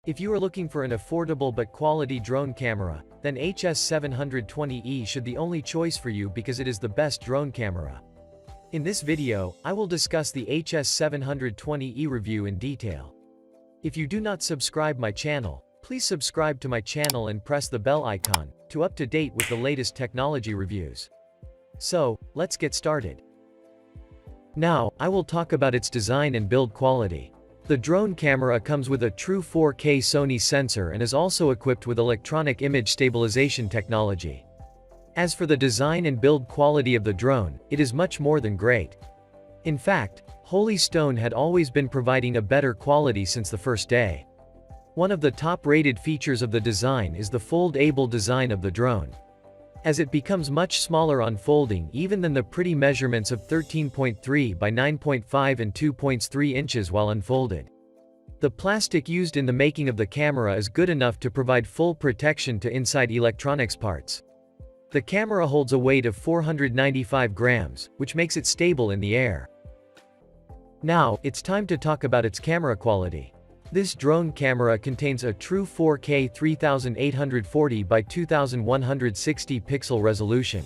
If you are looking for an affordable but quality drone camera, then HS720E should be the only choice for you because it is the best drone camera. In this video, I will discuss the HS720E review in detail. If you do not subscribe my channel, please subscribe to my channel and press the bell icon, to up to date with the latest technology reviews. So, let's get started. Now, I will talk about its design and build quality. The drone camera comes with a true 4K Sony sensor and is also equipped with electronic image stabilization technology. As for the design and build quality of the drone, it is much more than great. In fact, Holy Stone had always been providing a better quality since the first day. One of the top-rated features of the design is the fold-able design of the drone. As it becomes much smaller on folding even than the pretty measurements of 13.3 by 9.5 and 2.3 inches while unfolded. The plastic used in the making of the camera is good enough to provide full protection to inside electronics parts. The camera holds a weight of 495 grams, which makes it stable in the air. Now, it's time to talk about its camera quality. This drone camera contains a true 4K 3840 by 2160 pixel resolution.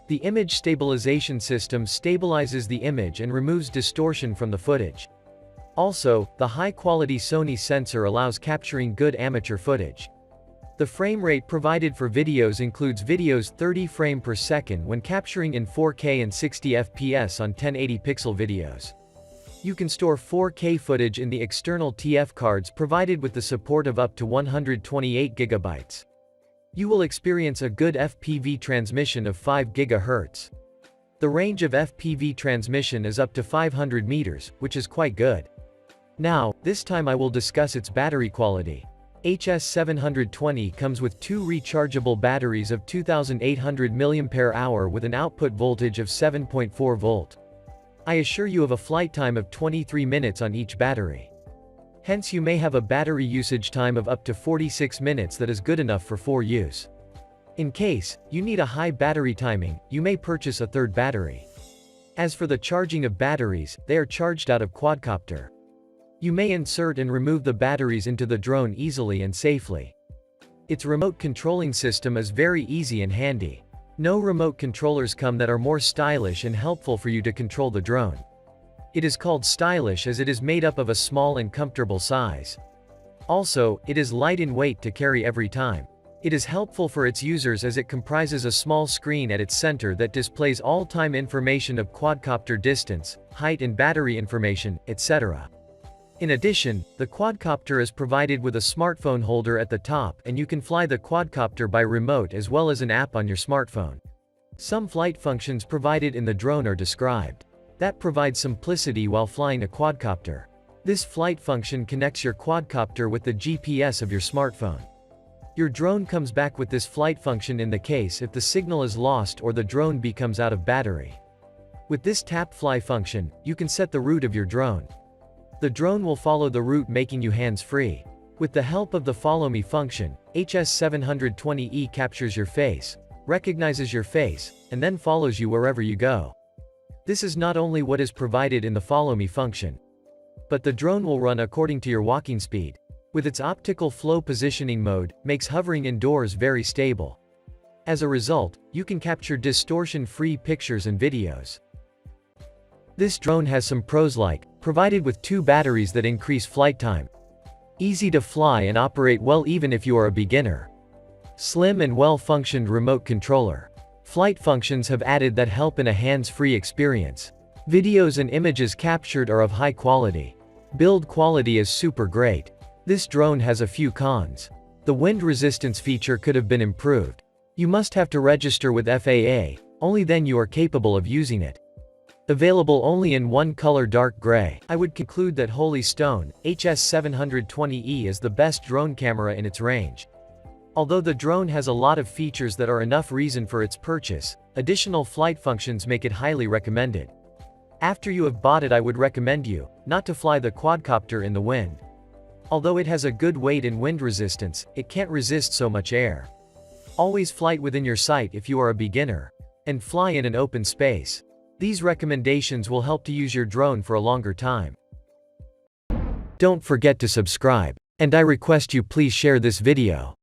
The image stabilization system stabilizes the image and removes distortion from the footage. Also, the high-quality Sony sensor allows capturing good amateur footage. The frame rate provided for videos includes videos 30 frames per second when capturing in 4K and 60 FPS on 1080 pixel videos. You can store 4K footage in the external TF cards provided with the support of up to 128 GB. You will experience a good FPV transmission of 5 GHz. The range of FPV transmission is up to 500 meters, which is quite good. Now, this time I will discuss its battery quality. HS720 comes with two rechargeable batteries of 2800 mAh with an output voltage of 7.4 volt. I assure you of a flight time of 23 minutes on each battery. Hence you may have a battery usage time of up to 46 minutes that is good enough for 4 use. In case you need a high battery timing, you may purchase a third battery. As for the charging of batteries, they are charged out of quadcopter. You may insert and remove the batteries into the drone easily and safely. Its remote controlling system is very easy and handy. No remote controllers come that are more stylish and helpful for you to control the drone. It is called stylish as it is made up of a small and comfortable size. Also, it is light in weight to carry every time. It is helpful for its users as it comprises a small screen at its center that displays all-time information of quadcopter distance, height and battery information, etc. In addition, the quadcopter is provided with a smartphone holder at the top and you can fly the quadcopter by remote as well as an app on your smartphone. Some flight functions provided in the drone are described. That provides simplicity while flying a quadcopter. This flight function connects your quadcopter with the GPS of your smartphone. Your drone comes back with this flight function in the case if the signal is lost or the drone becomes out of battery. With this tap fly function, you can set the route of your drone. The drone will follow the route making you hands-free. With the help of the Follow Me function, HS720E captures your face, recognizes your face, and then follows you wherever you go. This is not only what is provided in the Follow Me function, but the drone will run according to your walking speed. With its optical flow positioning mode, makes hovering indoors very stable. As a result, you can capture distortion-free pictures and videos. This drone has some pros like, provided with 2 batteries that increase flight time. Easy to fly and operate well even if you are a beginner. Slim and well-functioned remote controller. Flight functions have added that help in a hands-free experience. Videos and images captured are of high quality. Build quality is super great. This drone has a few cons. The wind resistance feature could have been improved. You must have to register with FAA, only then you are capable of using it. Available only in one color dark gray. I would conclude that Holy Stone HS720E is the best drone camera in its range. Although the drone has a lot of features that are enough reason for its purchase, additional flight functions make it highly recommended. After you have bought it, I would recommend you not to fly the quadcopter in the wind. Although it has a good weight and wind resistance, it can't resist so much air. Always fly within your sight if you are a beginner, and fly in an open space. These recommendations will help to use your drone for a longer time. Don't forget to subscribe. And I request you please share this video.